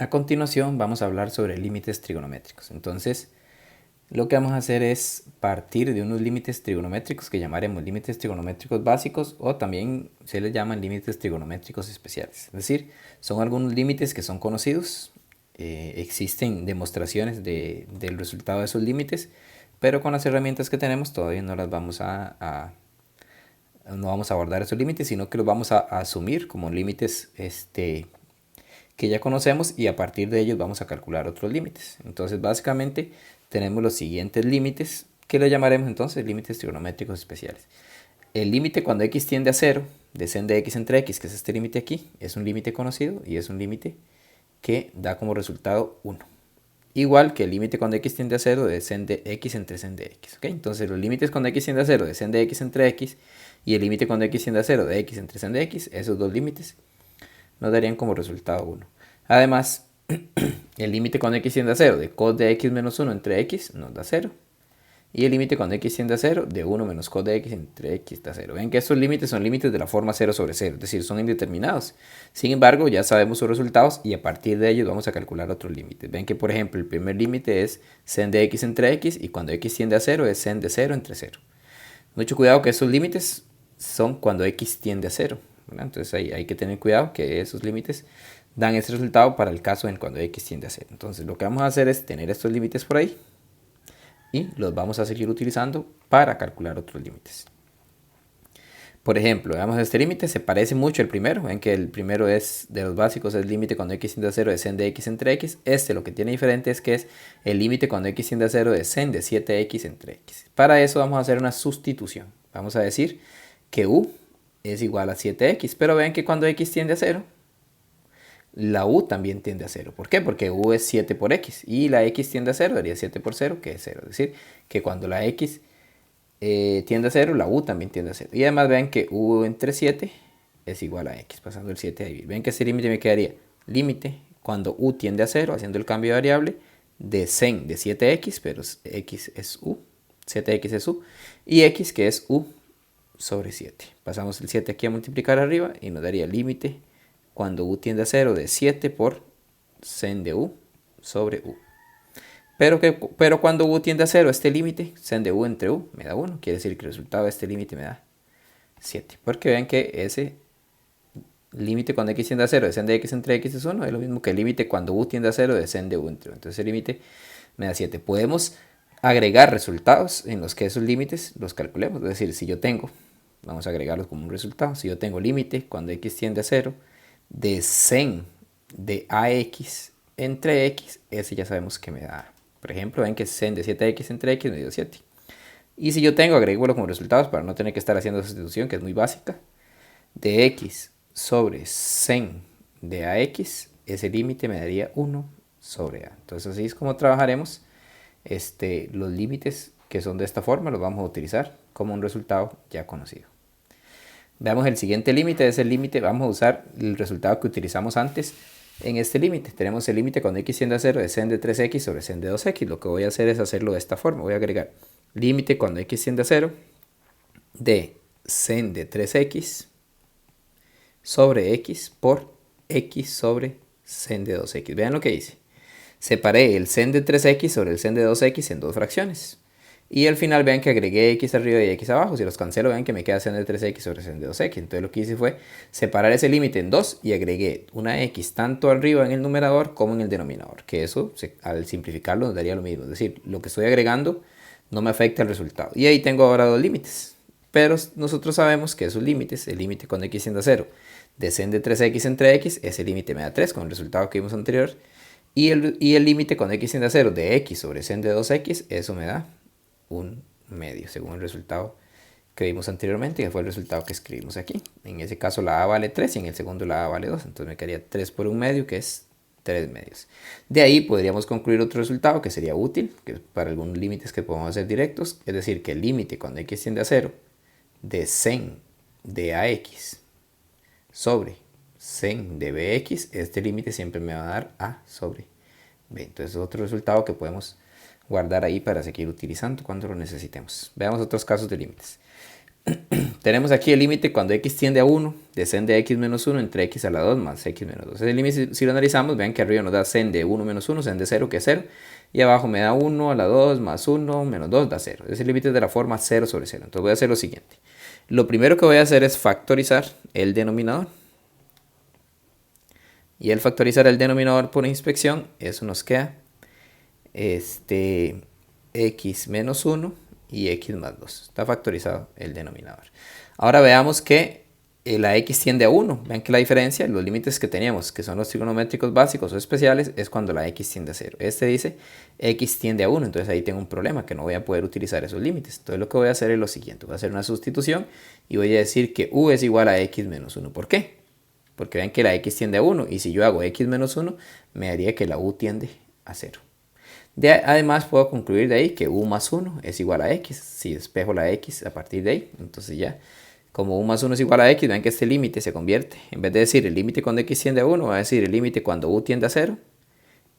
A continuación vamos a hablar sobre límites trigonométricos. Entonces, lo que vamos a hacer es partir de unos límites trigonométricos que llamaremos límites trigonométricos básicos o también se les llaman límites trigonométricos especiales. Es decir, son algunos límites que son conocidos, existen demostraciones del resultado de esos límites, pero con las herramientas que tenemos todavía no las vamos no vamos a abordar esos límites, sino que los vamos a asumir como límites que ya conocemos y a partir de ellos vamos a calcular otros límites. Entonces básicamente tenemos los siguientes límites que le llamaremos entonces límites trigonométricos especiales. El límite cuando x tiende a 0 de sen de x entre x, que es este límite aquí, es un límite conocido y es un límite que da como resultado 1. Igual que el límite cuando x tiende a 0 de sen de x entre sen de x. ¿Okay? Entonces los límites cuando x tiende a 0 de sen de x entre x y el límite cuando x tiende a 0 de x entre sen de x, esos dos límites nos darían como resultado 1. Además, el límite cuando x tiende a 0 de cos de x menos 1 entre x nos da 0. Y el límite cuando x tiende a 0 de 1 menos cos de x entre x da 0. Ven que estos límites son límites de la forma 0 sobre 0, es decir, son indeterminados. Sin embargo, ya sabemos sus resultados y a partir de ellos vamos a calcular otros límites. Ven que, por ejemplo, el primer límite es sen de x entre x y cuando x tiende a 0 es sen de 0 entre 0. Mucho cuidado que estos límites son cuando x tiende a 0. ¿Verdad? Entonces hay que tener cuidado que esos límites dan ese resultado para el caso en cuando x tiende a 0. Entonces lo que vamos a hacer es tener estos límites por ahí y los vamos a seguir utilizando para calcular otros límites. Por ejemplo, veamos este límite, se parece mucho al primero, ven que el primero es de los básicos, es el límite cuando x tiende a 0 de sen de x entre x. Este lo que tiene diferente es que es el límite cuando x tiende a 0 de sen de 7x entre x. Para eso vamos a hacer una sustitución. Vamos a decir que u es igual a 7x, pero ven que cuando x tiende a 0, la u también tiende a 0. ¿Por qué? Porque u es 7 por x y la x tiende a 0, daría 7 por 0, que es 0. Es decir, que cuando la x tiende a 0, la u también tiende a 0. Y además ven que u entre 7 es igual a x, pasando el 7 a dividir. Ven que ese límite me quedaría límite cuando u tiende a 0, haciendo el cambio de variable, de sen de 7x, pero x es u, 7x es u, y x que es u sobre 7. Pasamos el 7 aquí a multiplicar arriba y nos daría límite cuando u tiende a 0 de 7 por sen de u sobre u. Pero cuando u tiende a 0, este límite, sen de u entre u, me da 1. Quiere decir que el resultado de este límite me da 7. Porque ven que ese límite cuando x tiende a 0 de sen de x entre x es 1. Es lo mismo que el límite cuando u tiende a 0 de sen de u entre u. Entonces el límite me da 7. Podemos agregar resultados en los que esos límites los calculemos. Es decir, si yo tengo, vamos a agregarlos como un resultado. Si yo tengo límite cuando x tiende a 0 de sen de ax entre x, ese ya sabemos que me da. Por ejemplo, ven que sen de 7x entre x me dio 7. Y si yo tengo, agreguelo como resultados para no tener que estar haciendo sustitución, que es muy básica, de x sobre sen de ax, ese límite me daría 1 sobre a. Entonces así es como trabajaremos los límites que son de esta forma, los vamos a utilizar como un resultado ya conocido. Veamos el siguiente límite, es el límite, vamos a usar el resultado que utilizamos antes en este límite. Tenemos el límite cuando x tiende a 0 de sen de 3x sobre sen de 2x. Lo que voy a hacer es hacerlo de esta forma. Voy a agregar límite cuando x tiende a 0 de sen de 3x sobre x por x sobre sen de 2x. Vean lo que hice. Separé el sen de 3x sobre el sen de 2x en dos fracciones. Y al final vean que agregué x arriba y x abajo. Si los cancelo, vean que me queda sen de 3x sobre sen de 2x. Entonces lo que hice fue separar ese límite en dos y agregué una x tanto arriba en el numerador como en el denominador. Que eso, al simplificarlo, nos daría lo mismo. Es decir, lo que estoy agregando no me afecta el resultado. Y ahí tengo ahora dos límites. Pero nosotros sabemos que esos límites, el límite cuando x tiende a 0 de sen de 3x entre x, ese límite me da 3 con el resultado que vimos anterior. Y el límite cuando x tiende a 0 de x sobre sen de 2x, eso me da un medio, según el resultado que vimos anteriormente, que fue el resultado que escribimos aquí. En ese caso la a vale 3 y en el segundo la a vale 2. Entonces me quedaría 3 por un medio, que es 3 medios. De ahí podríamos concluir otro resultado que sería útil, que para algunos límites que podemos hacer directos. Es decir, que el límite cuando x tiende a 0 de sen de ax sobre sen de bx, este límite siempre me va a dar a sobre b. Entonces es otro resultado que podemos guardar ahí para seguir utilizando cuando lo necesitemos. Veamos otros casos de límites. tenemos aquí el límite cuando x tiende a 1, de sen de x menos 1 entre x a la 2 más x menos 2. Ese límite, si lo analizamos, vean que arriba nos da sen de 1 menos 1, sen de 0 que es 0, y abajo me da 1 a la 2 más 1 menos 2 da 0. Ese límite es de la forma 0 sobre 0. Entonces voy a hacer lo siguiente. Lo primero que voy a hacer es factorizar el denominador. Y al factorizar el denominador por inspección, eso nos queda x menos 1 y x más 2. Está factorizado el denominador. Ahora veamos que la x tiende a 1. Vean que la diferencia, los límites que teníamos, que son los trigonométricos básicos o especiales, es cuando la x tiende a 0. Este dice x tiende a 1, entonces ahí tengo un problema, que no voy a poder utilizar esos límites. Entonces lo que voy a hacer es lo siguiente. Voy a hacer una sustitución y voy a decir que u es igual a x menos 1. ¿Por qué? Porque ven que la x tiende a 1 y si yo hago x menos 1 me daría que la u tiende a 0. Además puedo concluir de ahí que u más 1 es igual a x. Si despejo la x a partir de ahí, entonces ya como u más 1 es igual a x, ven que este límite se convierte, en vez de decir el límite cuando x tiende a 1, va a decir el límite cuando u tiende a 0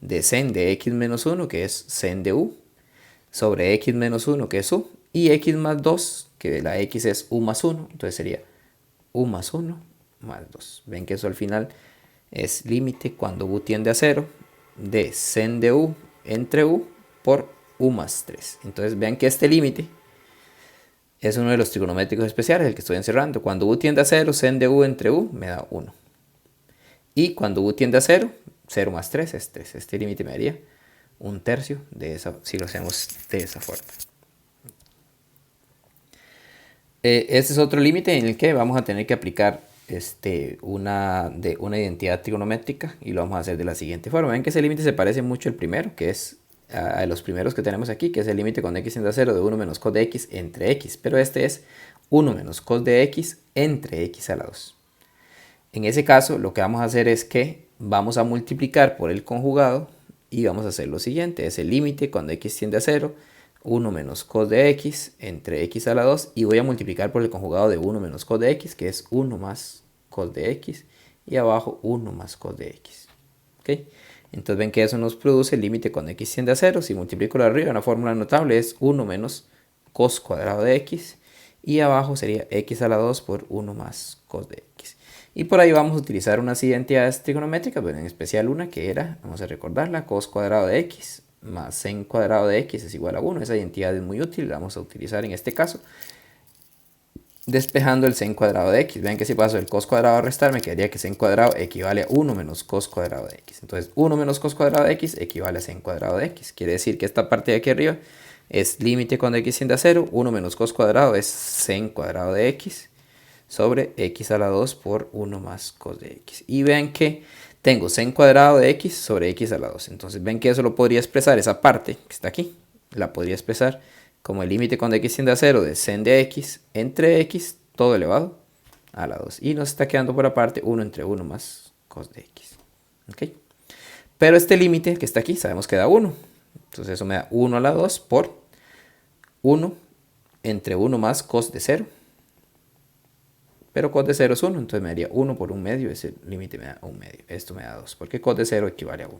de sen de x menos 1, que es sen de u, sobre x menos 1, que es u, y x más 2, que la x es u más 1, entonces sería u más 1 más 2. Ven que eso al final es límite cuando u tiende a 0 de sen de u entre u por u más 3. Entonces vean que este límite es uno de los trigonométricos especiales, el que estoy encerrando. Cuando u tiende a 0, sen de u entre u me da 1. Y cuando u tiende a 0, 0 más 3 es 3. Este límite me daría un tercio de esa, si lo hacemos de esa forma. Este es otro límite en el que vamos a tener que aplicar una identidad trigonométrica y lo vamos a hacer de la siguiente forma. Ven que ese límite se parece mucho al primero, que es a los primeros que tenemos aquí, que es el límite cuando x tiende a 0 de 1 menos cos de x entre x, pero este es 1 menos cos de x entre x a la 2. En ese caso lo que vamos a hacer es que vamos a multiplicar por el conjugado y vamos a hacer lo siguiente, es el límite cuando x tiende a 0, 1 menos cos de x entre x a la 2, y voy a multiplicar por el conjugado de 1 menos cos de x, que es 1 más cos de x, y abajo 1 más cos de x. ¿Okay? Entonces ven que eso nos produce el límite cuando x tiende a 0. Si multiplico lo de arriba, una fórmula notable es 1 menos cos cuadrado de x, y abajo sería x a la 2 por 1 más cos de x. Y por ahí vamos a utilizar unas identidades trigonométricas, pero en especial una que era, vamos a recordarla, cos cuadrado de x más sen cuadrado de x es igual a 1. Esa identidad es muy útil, la vamos a utilizar en este caso, despejando el sen cuadrado de x. Vean que si paso el cos cuadrado a restar, me quedaría que sen cuadrado equivale a 1 menos cos cuadrado de x. Entonces 1 menos cos cuadrado de x equivale a sen cuadrado de x. Quiere decir que esta parte de aquí arriba es límite cuando x tiende a 0, 1 menos cos cuadrado es sen cuadrado de x sobre x a la 2 por 1 más cos de x. Y vean que tengo sen cuadrado de x sobre x a la 2. Entonces ven que eso lo podría expresar, esa parte que está aquí, la podría expresar como el límite cuando x tiende a 0 de sen de x entre x todo elevado a la 2. Y nos está quedando por aparte 1 entre 1 más cos de x. ¿Okay? Pero este límite que está aquí sabemos que da 1. Entonces eso me da 1 a la 2 por 1 entre 1 más cos de 0. Pero cos de 0 es 1, entonces me daría 1 por 1 medio, ese límite me da 1 medio. Esto me da 2, porque cos de 0 equivale a 1.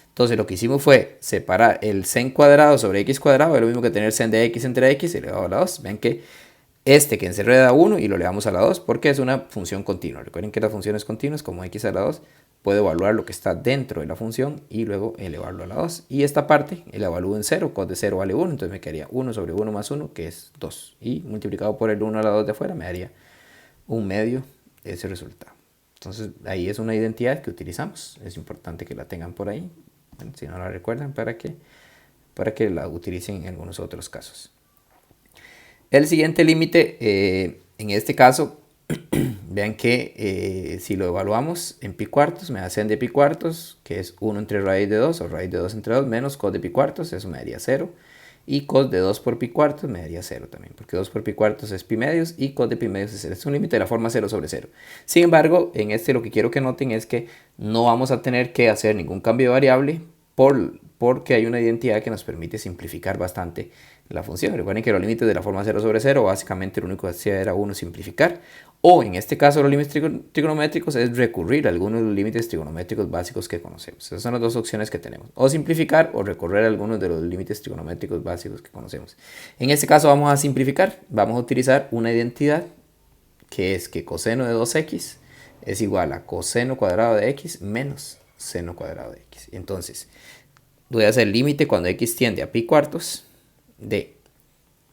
Entonces lo que hicimos fue separar el sen cuadrado sobre x cuadrado, es lo mismo que tener sen de x entre x elevado a la 2. Ven que que encerré da 1 y lo elevamos a la 2 porque es una función continua. Recuerden que las funciones continuas, como x a la 2, puedo evaluar lo que está dentro de la función y luego elevarlo a la 2. Y esta parte la evalúo en 0, cos de 0 vale 1, entonces me quedaría 1 sobre 1 más 1, que es 2. Y multiplicado por el 1 a la 2 de afuera me daría 1 medio de ese resultado. Entonces ahí es una identidad que utilizamos. Es importante que la tengan por ahí, bueno, si no la recuerdan, para que la utilicen en algunos otros casos. El siguiente límite, en este caso, vean que si lo evaluamos en pi cuartos, me da sen de pi cuartos, que es 1 entre raíz de 2, o raíz de 2 entre 2, menos cos de pi cuartos, eso me daría 0. Y cos de 2 por pi cuartos me daría 0 también, porque 2 por pi cuartos es pi medios y cos de pi medios es 0. Es un límite de la forma 0 sobre 0. Sin embargo, en lo que quiero que noten es que no vamos a tener que hacer ningún cambio de variable porque hay una identidad que nos permite simplificar bastante la función. Recuerden que los límites de la forma 0 sobre 0, básicamente lo único que hacía era uno simplificar. O en este caso los límites trigonométricos es recurrir a algunos de los límites trigonométricos básicos que conocemos. Esas son las dos opciones que tenemos. O simplificar o recurrir a algunos de los límites trigonométricos básicos que conocemos. En este caso vamos a simplificar. Vamos a utilizar una identidad que es que coseno de 2x es igual a coseno cuadrado de x menos seno cuadrado de x. Entonces, voy a hacer límite cuando x tiende a pi cuartos de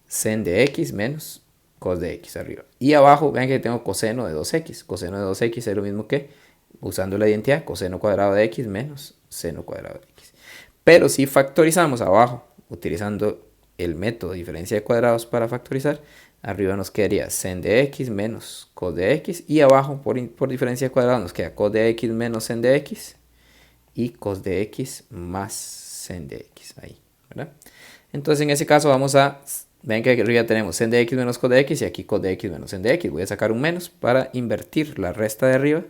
sen de x menos cos de x arriba. Y abajo, vean que tengo coseno de 2x. Coseno de 2x es lo mismo que, usando la identidad, coseno cuadrado de x menos seno cuadrado de x. Pero si factorizamos abajo, utilizando el método de diferencia de cuadrados para factorizar, arriba nos quedaría sen de x menos cos de x. Y abajo, por diferencia de cuadrados, nos queda cos de x menos sen de x. Y cos de x más sen de x. Ahí, ¿verdad? Entonces en ese caso vamos a, ven que aquí arriba tenemos sen de x menos cos de x y aquí cos de x menos sen de x. Voy a sacar un menos para invertir la resta de arriba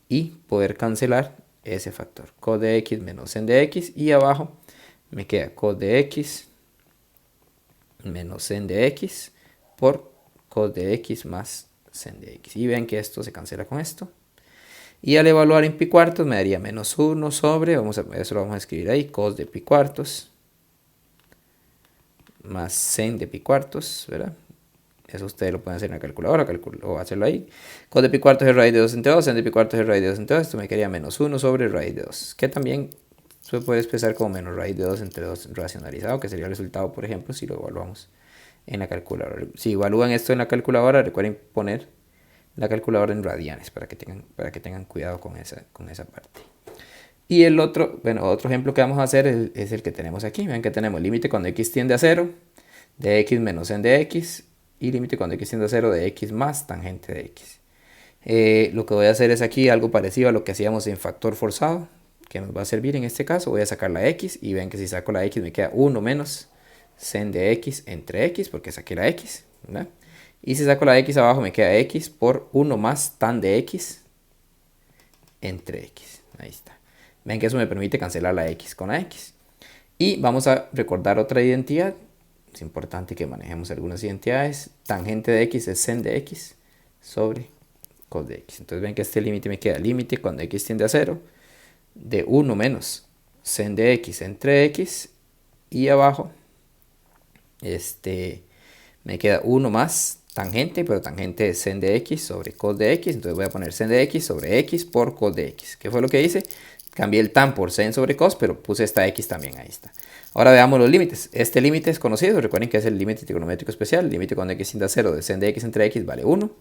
y poder cancelar ese factor. Cos de x menos sen de x y abajo me queda cos de x menos sen de x por cos de x más sen de x. Y ven que esto se cancela con esto. Y al evaluar en pi cuartos me daría menos 1 sobre, eso lo vamos a escribir ahí, cos de pi cuartos más sen de pi cuartos, ¿verdad? Eso ustedes lo pueden hacer en la calculadora, o hacerlo ahí. Cos de pi cuartos es raíz de 2 entre 2, sen de pi cuartos es raíz de 2 entre 2, esto me quedaría menos 1 sobre raíz de 2, que también se puede expresar como menos raíz de 2 entre 2 racionalizado, que sería el resultado, por ejemplo, si lo evaluamos en la calculadora. Si evalúan esto en la calculadora, recuerden poner la calculadora en radianes para que tengan cuidado con esa parte. Y el otro ejemplo que vamos a hacer es el que tenemos aquí. Ven que tenemos límite cuando x tiende a 0 de x menos sen de x y límite cuando x tiende a 0 de x más tangente de x. Lo que voy a hacer es aquí algo parecido a lo que hacíamos en factor forzado, que nos va a servir en este caso. Voy a sacar la x y ven que si saco la x me queda 1 menos sen de x entre x, porque saqué la x, ¿verdad? Y si saco la x abajo me queda x por 1 más tan de x entre x. Ahí está. Ven que eso me permite cancelar la x con la x. Y vamos a recordar otra identidad. Es importante que manejemos algunas identidades. Tangente de x es sen de x sobre cos de x. Entonces ven que este límite me queda límite cuando x tiende a 0 de 1 menos sen de x entre x. Y abajo me queda 1 más tangente, pero tangente de sen de x sobre cos de x. Entonces voy a poner sen de x sobre x por cos de x. ¿Qué fue lo que hice? Cambié el tan por sen sobre cos, pero puse esta x también, ahí está. Ahora veamos los límites. Este límite es conocido, recuerden que es el límite trigonométrico especial. El límite cuando x tiende a 0 de sen de x entre x vale 1.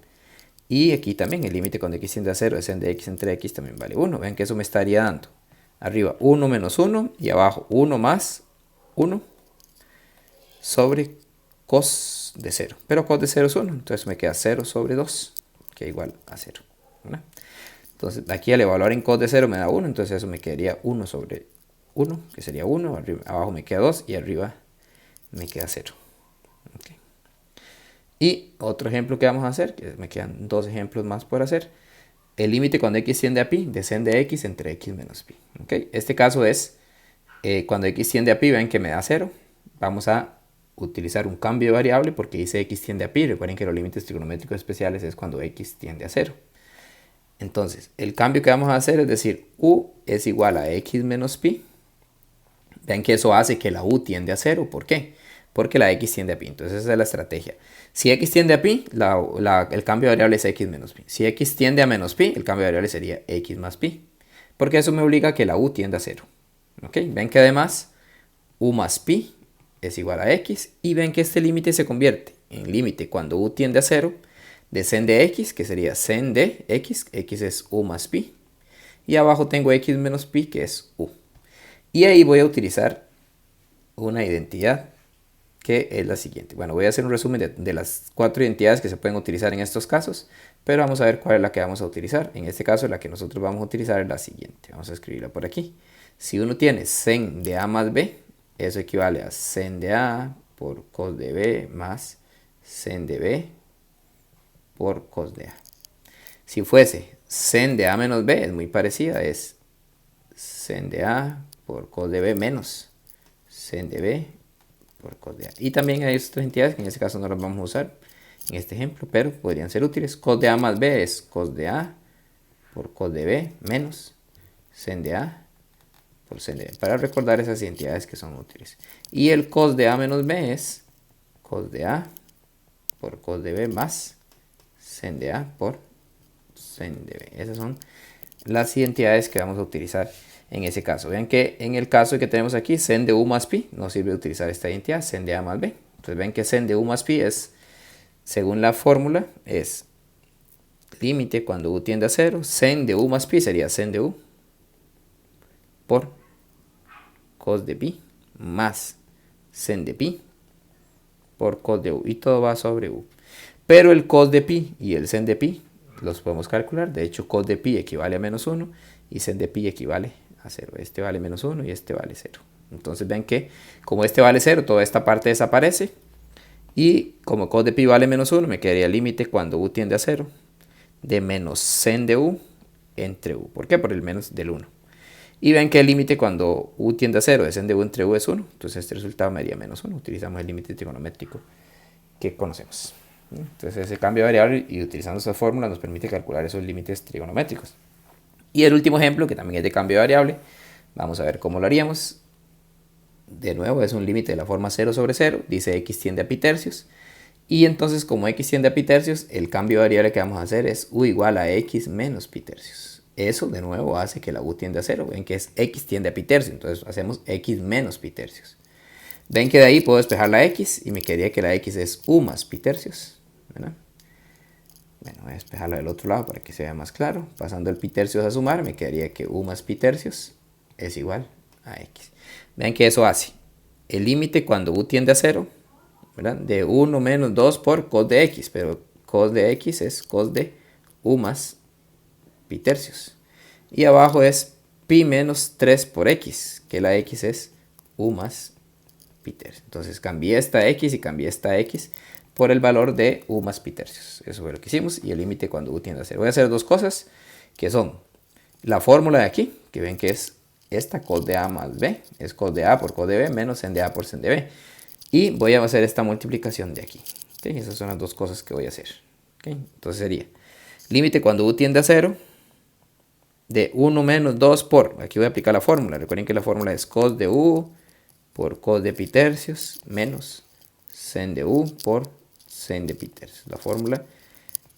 Y aquí también el límite cuando x tiende a 0 de sen de x entre x también vale 1. Vean que eso me estaría dando arriba 1 menos 1 y abajo 1 más 1 sobre cos de 0. Pero cos de 0 es 1, entonces me queda 0 sobre 2, que es igual a 0. ¿Verdad? Entonces aquí al evaluar en cos de 0 me da 1, entonces eso me quedaría 1 sobre 1, que sería 1, arriba, abajo me queda 2 y arriba me queda 0. Okay. Y otro ejemplo que vamos a hacer, que me quedan dos ejemplos más por hacer. El límite cuando x tiende a pi de sen de x entre x menos pi. Okay. Este caso es cuando x tiende a pi, ven que me da 0. Vamos a utilizar un cambio de variable porque dice x tiende a pi. Recuerden que los límites trigonométricos especiales es cuando x tiende a 0. Entonces, el cambio que vamos a hacer es decir, u es igual a x menos pi. Ven que eso hace que la u tiende a 0. ¿Por qué? Porque la x tiende a pi. Entonces esa es la estrategia. Si x tiende a pi, el cambio de variable es x menos pi. Si x tiende a menos pi, el cambio de variable sería x más pi. Porque eso me obliga a que la u tienda a 0. ¿Okay? Ven que además u más pi es igual a x. Y ven que este límite se convierte en límite cuando u tiende a 0 de sen de x, que sería sen de x. X es u más pi. Y abajo tengo x menos pi, que es u. Y ahí voy a utilizar una identidad que es la siguiente. Bueno, voy a hacer un resumen de las 4 identidades que se pueden utilizar en estos casos, pero vamos a ver cuál es la que vamos a utilizar. En este caso, la que nosotros vamos a utilizar es la siguiente. Vamos a escribirla por aquí. Si uno tiene sen de a más b, eso equivale a sen de a por cos de b más sen de b por cos de a. Si fuese sen de a menos b, es muy parecida, es sen de a por cos de b menos sen de b por cos de A. Y también hay otras entidades que en este caso no las vamos a usar en este ejemplo, pero podrían ser útiles. Cos de A más B es cos de A por cos de B menos sen de A por sen de B, para recordar esas entidades que son útiles. Y el cos de A menos B es cos de A por cos de B más sen de A por sen de B. Esas son las identidades que vamos a utilizar en ese caso. Vean que en el caso que tenemos aquí, sen de U más pi, nos sirve utilizar esta identidad, sen de A más B. Entonces ven que sen de U más pi es, según la fórmula, es límite cuando U tiende a 0. Sen de U más pi sería sen de U por cos de pi más sen de pi por cos de U. Y todo va sobre U. Pero el cos de pi y el sen de pi los podemos calcular. De hecho, cos de pi equivale a menos 1 y sen de pi equivale a 0. Este vale menos 1 y este vale 0. Entonces ven que como este vale 0, toda esta parte desaparece. Y como cos de pi vale menos 1, me quedaría el límite cuando U tiende a 0 de menos sen de U entre U. ¿Por qué? Por el menos del 1. Y ven que el límite cuando U tiende a 0 de sen de U entre U es 1. Entonces este resultado me daría menos 1. Utilizamos el límite trigonométrico que conocemos. Entonces ese cambio de variable y utilizando esa fórmula nos permite calcular esos límites trigonométricos. Y el último ejemplo, que también es de cambio de variable, vamos a ver cómo lo haríamos. De nuevo es un límite de la forma 0 sobre 0, dice x tiende a pi tercios. Y entonces como x tiende a pi tercios, el cambio de variable que vamos a hacer es u igual a x menos pi tercios. Eso de nuevo hace que la u tiende a 0, ven que es x tiende a pi tercios, entonces hacemos x menos pi tercios. Ven que de ahí puedo despejar la x y me quedaría que la x es u más pi tercios, ¿verdad? Bueno, voy a despejarla del otro lado para que se vea más claro. Pasando el pi tercios a sumar, me quedaría que u más pi tercios es igual a x. Vean que eso hace el límite cuando u tiende a 0, ¿verdad? De 1 menos 2 por cos de x, pero cos de x es cos de u más pi tercios. Y abajo es pi menos 3 por x, que la x es u más pi tercios. Entonces cambié esta x y cambié esta x por el valor de u más pi tercios. Eso fue lo que hicimos y el límite cuando u tiende a 0. Voy a hacer dos cosas que son la fórmula de aquí, que ven que es esta cos de a más b, es cos de a por cos de b menos sen de a por sen de b. Y voy a hacer esta multiplicación de aquí. ¿Okay? Esas son las dos cosas que voy a hacer. ¿Okay? Entonces sería límite cuando u tiende a 0 de 1 menos 2 por, aquí voy a aplicar la fórmula. Recuerden que la fórmula es cos de u por cos de pi tercios menos sen de u por sen de pi tercios. La fórmula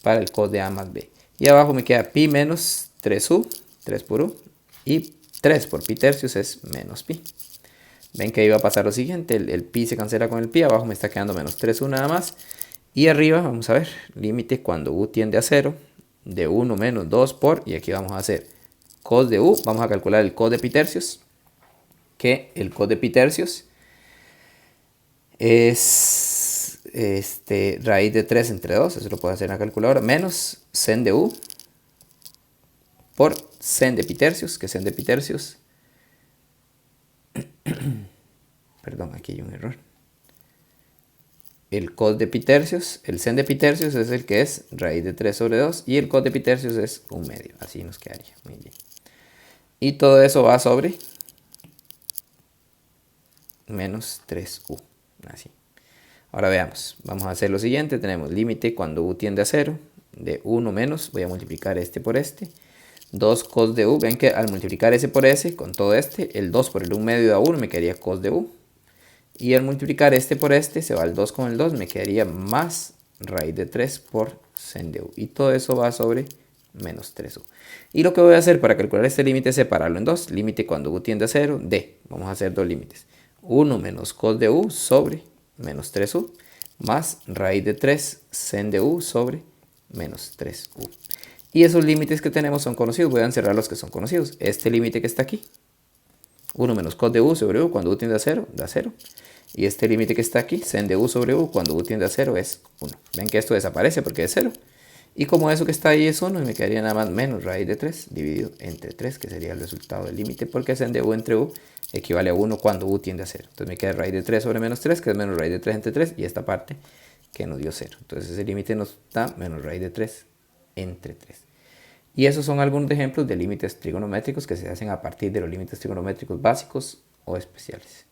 para el cos de a más b. Y abajo me queda pi menos 3u, 3 por u, y 3 por pi tercios es menos pi. Ven que ahí va a pasar lo siguiente, el pi se cancela con el pi, abajo me está quedando menos 3u nada más. Y arriba, vamos a ver, límite cuando u tiende a 0, de 1 menos 2 por, y aquí vamos a hacer cos de u, vamos a calcular el cos de pi tercios, que el cos de pi tercios es raíz de 3 entre 2, eso lo puedo hacer en la calculadora, menos sen de u por sen de pi tercios, que sen de pi tercios, perdón, aquí hay un error. El cos de pi tercios, el sen de pi tercios es el que es raíz de 3 sobre 2 y el cos de pi tercios es 1/2, así nos quedaría, muy bien. Y todo eso va sobre menos 3u, así. Ahora veamos, vamos a hacer lo siguiente, tenemos límite cuando u tiende a 0, de 1 menos, voy a multiplicar este por este, 2 cos de u, ven que al multiplicar ese por ese, con todo este, el 2 por el 1/2 da 1, me quedaría cos de u. Y al multiplicar este por este, se va el 2 con el 2, me quedaría más raíz de 3 por sen de u. Y todo eso va sobre menos 3u. Y lo que voy a hacer para calcular este límite es separarlo en dos. Límite cuando u tiende a 0 de, vamos a hacer dos límites. 1 menos cos de u sobre menos 3u, más raíz de 3 sen de u sobre menos 3u. Y esos límites que tenemos son conocidos, voy a encerrar los que son conocidos. Este límite que está aquí, 1 menos cos de u sobre u cuando u tiende a 0, da 0. Y este límite que está aquí, sen de u sobre u cuando u tiende a 0 es 1. Ven que esto desaparece porque es 0. Y como eso que está ahí es 1, me quedaría nada más menos raíz de 3 dividido entre 3, que sería el resultado del límite, porque sen de u entre u equivale a 1 cuando u tiende a 0. Entonces me queda raíz de 3 sobre menos 3, que es menos raíz de 3 entre 3, y esta parte que nos dio 0. Entonces ese límite nos da menos raíz de 3 entre 3. Y esos son algunos ejemplos de límites trigonométricos que se hacen a partir de los límites trigonométricos básicos o especiales.